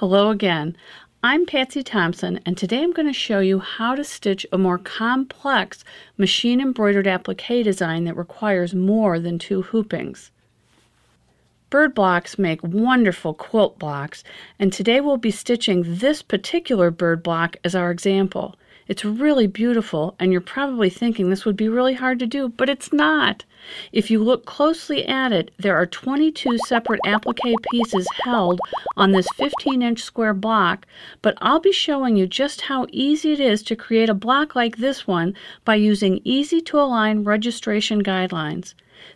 Hello again. I'm Patsy Thompson, and today I'm going to show you how to stitch a more complex machine embroidered applique design that requires more than 2 hoopings. Bird blocks make wonderful quilt blocks, and today we'll be stitching this particular bird block as our example. It's really beautiful, and you're probably thinking this would be really hard to do, but it's not. If you look closely at it, there are 22 separate applique pieces held on this 15-inch square block, but I'll be showing you just how easy it is to create a block like this one by using easy-to-align registration guidelines.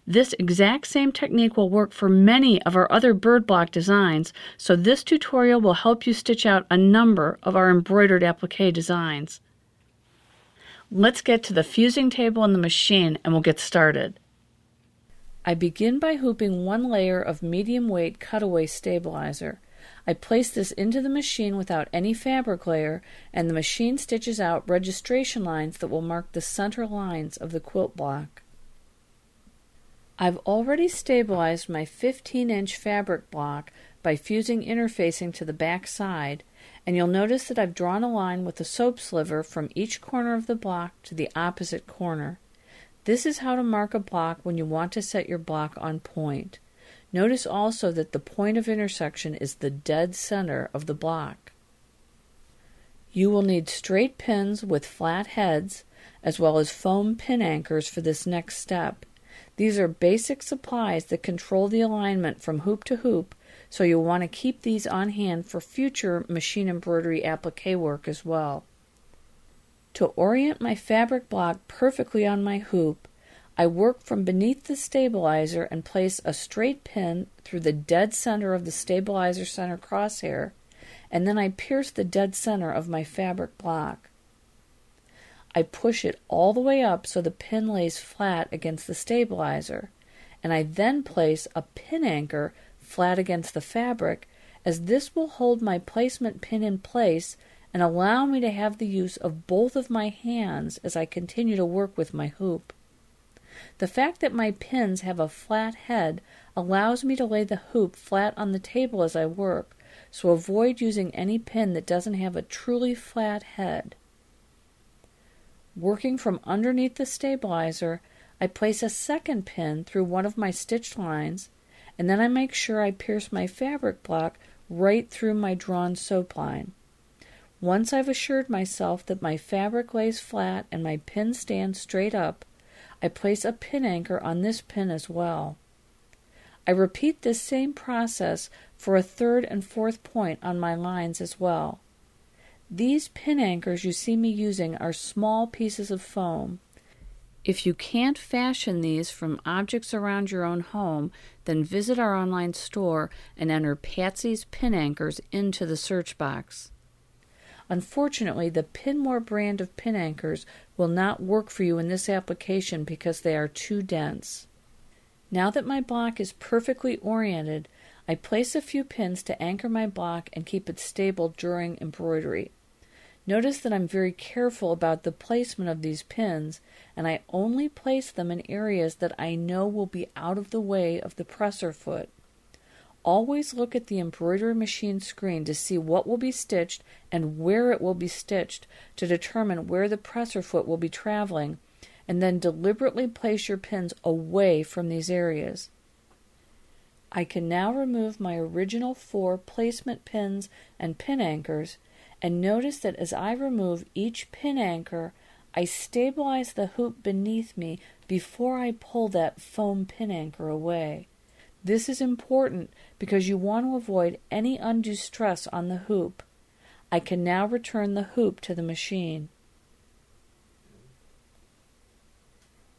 This exact same technique will work for many of our other bird block designs, so this tutorial will help you stitch out a number of our embroidered applique designs. Let's get to the fusing table in the machine and we'll get started. I begin by hooping 1 layer of medium weight cutaway stabilizer. I place this into the machine without any fabric layer, and the machine stitches out registration lines that will mark the center lines of the quilt block. I've already stabilized my 15-inch fabric block by fusing interfacing to the back side, and you'll notice that I've drawn a line with a soap sliver from each corner of the block to the opposite corner. This is how to mark a block when you want to set your block on point. Notice also that the point of intersection is the dead center of the block. You will need straight pins with flat heads, as well as foam pin anchors for this next step. These are basic supplies that control the alignment from hoop to hoop, so you'll want to keep these on hand for future machine embroidery applique work as well. To orient my fabric block perfectly on my hoop, I work from beneath the stabilizer and place a straight pin through the dead center of the stabilizer center crosshair, and then I pierce the dead center of my fabric block. I push it all the way up so the pin lays flat against the stabilizer, and I then place a pin anchor flat against the fabric, as this will hold my placement pin in place and allow me to have the use of both of my hands as I continue to work with my hoop. The fact that my pins have a flat head allows me to lay the hoop flat on the table as I work, so avoid using any pin that doesn't have a truly flat head. Working from underneath the stabilizer, I place a second pin through one of my stitched lines, and then I make sure I pierce my fabric block right through my drawn soap line. Once I've assured myself that my fabric lays flat and my pin stands straight up, I place a pin anchor on this pin as well. I repeat this same process for a third and fourth point on my lines as well. These pin anchors you see me using are small pieces of foam. If you can't fashion these from objects around your own home, then visit our online store and enter Patsy's pin anchors into the search box. Unfortunately, the Pinmore brand of pin anchors will not work for you in this application because they are too dense. Now that my block is perfectly oriented, I place a few pins to anchor my block and keep it stable during embroidery. Notice that I'm very careful about the placement of these pins, and I only place them in areas that I know will be out of the way of the presser foot. Always look at the embroidery machine screen to see what will be stitched and where it will be stitched to determine where the presser foot will be traveling, and then deliberately place your pins away from these areas. I can now remove my original 4 placement pins and pin anchors, and notice that as I remove each pin anchor, I stabilize the hoop beneath me before I pull that foam pin anchor away. This is important because you want to avoid any undue stress on the hoop. I can now return the hoop to the machine.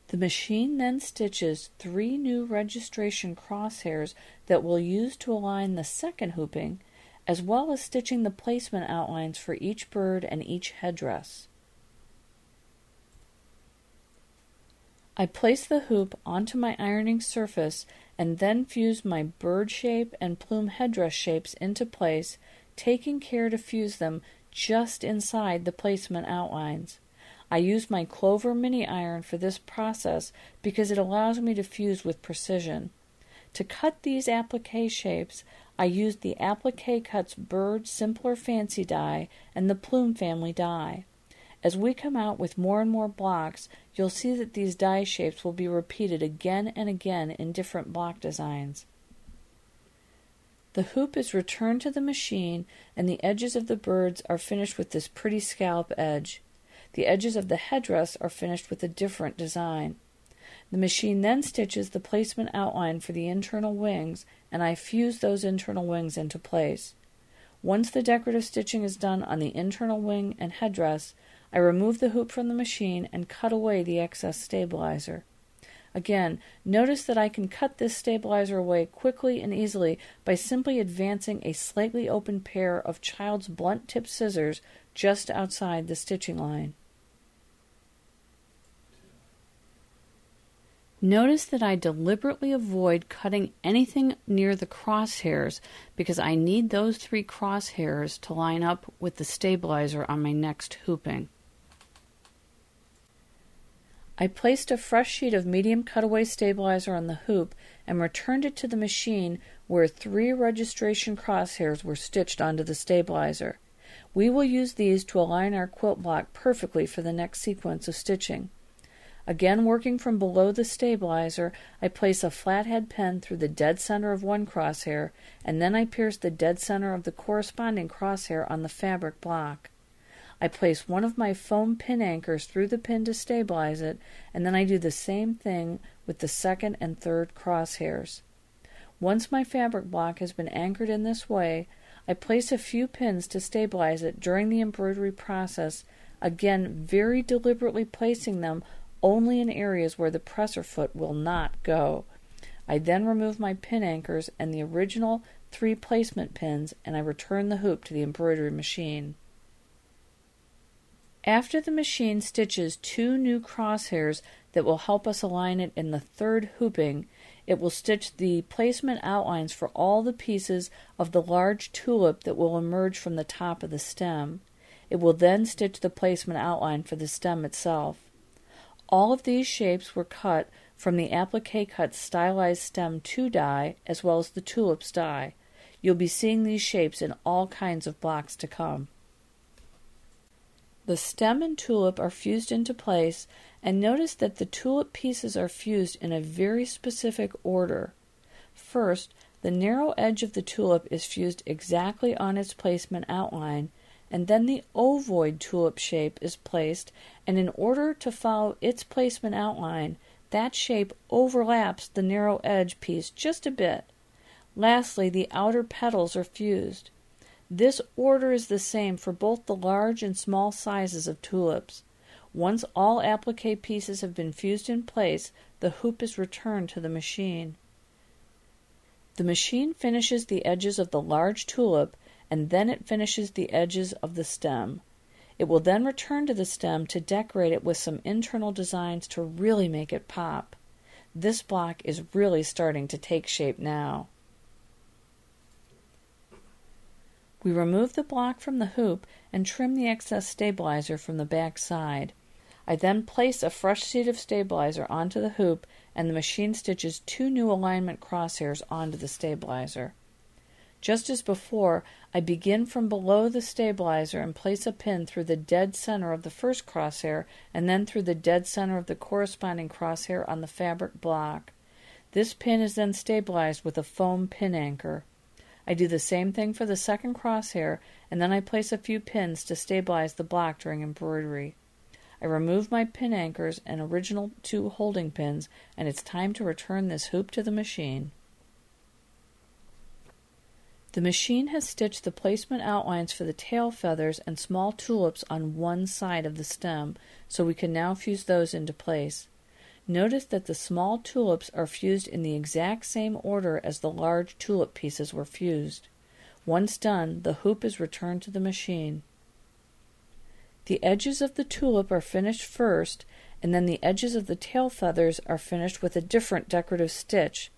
The machine then stitches 3 new registration crosshairs that we'll use to align the second hooping, as well as stitching the placement outlines for each bird and each headdress. I place the hoop onto my ironing surface and then fuse my bird shape and plume headdress shapes into place, taking care to fuse them just inside the placement outlines. I use my Clover mini iron for this process because it allows me to fuse with precision. To cut these applique shapes, I used the Applique Cuts Bird Simpler Fancy die and the Plume family die. As we come out with more and more blocks, you'll see that these die shapes will be repeated again and again in different block designs. The hoop is returned to the machine, and the edges of the birds are finished with this pretty scallop edge. The edges of the headdress are finished with a different design. The machine then stitches the placement outline for the internal wings, and I fuse those internal wings into place. Once the decorative stitching is done on the internal wing and headdress, I remove the hoop from the machine and cut away the excess stabilizer. Again, notice that I can cut this stabilizer away quickly and easily by simply advancing a slightly open pair of child's blunt-tipped scissors just outside the stitching line. Notice that I deliberately avoid cutting anything near the crosshairs because I need those 3 crosshairs to line up with the stabilizer on my next hooping. I placed a fresh sheet of medium cutaway stabilizer on the hoop and returned it to the machine where 3 registration crosshairs were stitched onto the stabilizer. We will use these to align our quilt block perfectly for the next sequence of stitching. Again, working from below the stabilizer, I place a flathead pen through the dead center of one crosshair, and then I pierce the dead center of the corresponding crosshair on the fabric block. I place one of my foam pin anchors through the pin to stabilize it, and then I do the same thing with the second and third crosshairs. Once my fabric block has been anchored in this way, I place a few pins to stabilize it during the embroidery process, again very deliberately placing them only in areas where the presser foot will not go. I then remove my pin anchors and the original 3 placement pins, and I return the hoop to the embroidery machine. After the machine stitches 2 new crosshairs that will help us align it in the third hooping, it will stitch the placement outlines for all the pieces of the large tulip that will emerge from the top of the stem. It will then stitch the placement outline for the stem itself. All of these shapes were cut from the Applique Cuts Stylized Stem 2 die as well as the tulips die. You'll be seeing these shapes in all kinds of blocks to come. The stem and tulip are fused into place, and notice that the tulip pieces are fused in a very specific order. First, the narrow edge of the tulip is fused exactly on its placement outline, and then the ovoid tulip shape is placed, and in order to follow its placement outline, that shape overlaps the narrow edge piece just a bit. Lastly, the outer petals are fused. This order is the same for both the large and small sizes of tulips. Once all applique pieces have been fused in place, the hoop is returned to the machine. The machine finishes the edges of the large tulip, and then it finishes the edges of the stem. It will then return to the stem to decorate it with some internal designs to really make it pop. This block is really starting to take shape now. We remove the block from the hoop and trim the excess stabilizer from the back side. I then place a fresh sheet of stabilizer onto the hoop, and the machine stitches 2 new alignment crosshairs onto the stabilizer. Just as before, I begin from below the stabilizer and place a pin through the dead center of the first crosshair and then through the dead center of the corresponding crosshair on the fabric block. This pin is then stabilized with a foam pin anchor. I do the same thing for the second crosshair, and then I place a few pins to stabilize the block during embroidery. I remove my pin anchors and original 2 holding pins, and it's time to return this hoop to the machine. The machine has stitched the placement outlines for the tail feathers and small tulips on one side of the stem, so we can now fuse those into place. Notice that the small tulips are fused in the exact same order as the large tulip pieces were fused. Once done, the hoop is returned to the machine. The edges of the tulip are finished first, and then the edges of the tail feathers are finished with a different decorative stitch.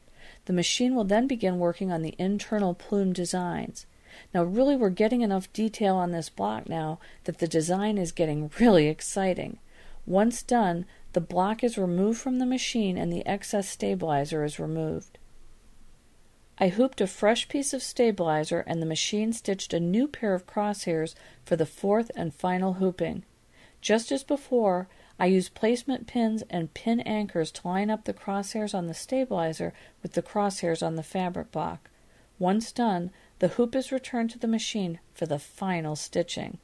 The machine will then begin working on the internal plume designs. Now really we're getting enough detail on this block now that the design is getting really exciting. Once done, the block is removed from the machine and the excess stabilizer is removed. I hooped a fresh piece of stabilizer and the machine stitched a new pair of crosshairs for the fourth and final hooping. Just as before, I used placement pins and pin anchors to line up the crosshairs on the stabilizer with the crosshairs on the fabric block. Once done, the hoop is returned to the machine for the final stitching.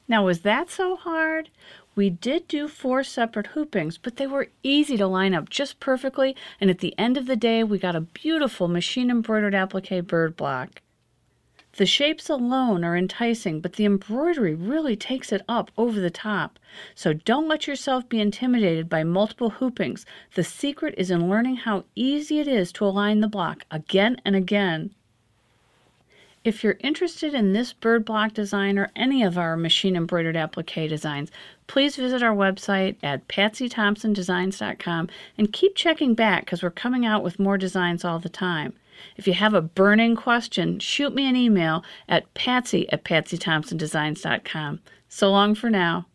Now, was that so hard? We did do 4 separate hoopings, but they were easy to line up just perfectly, and at the end of the day, we got a beautiful machine-embroidered applique bird block. The shapes alone are enticing, but the embroidery really takes it up over the top. So don't let yourself be intimidated by multiple hoopings. The secret is in learning how easy it is to align the block again and again. If you're interested in this bird block design or any of our machine embroidered applique designs, please visit our website at patsythompsondesigns.com and keep checking back because we're coming out with more designs all the time. If you have a burning question, shoot me an email at patsy@patsythompsondesigns.com. So long for now.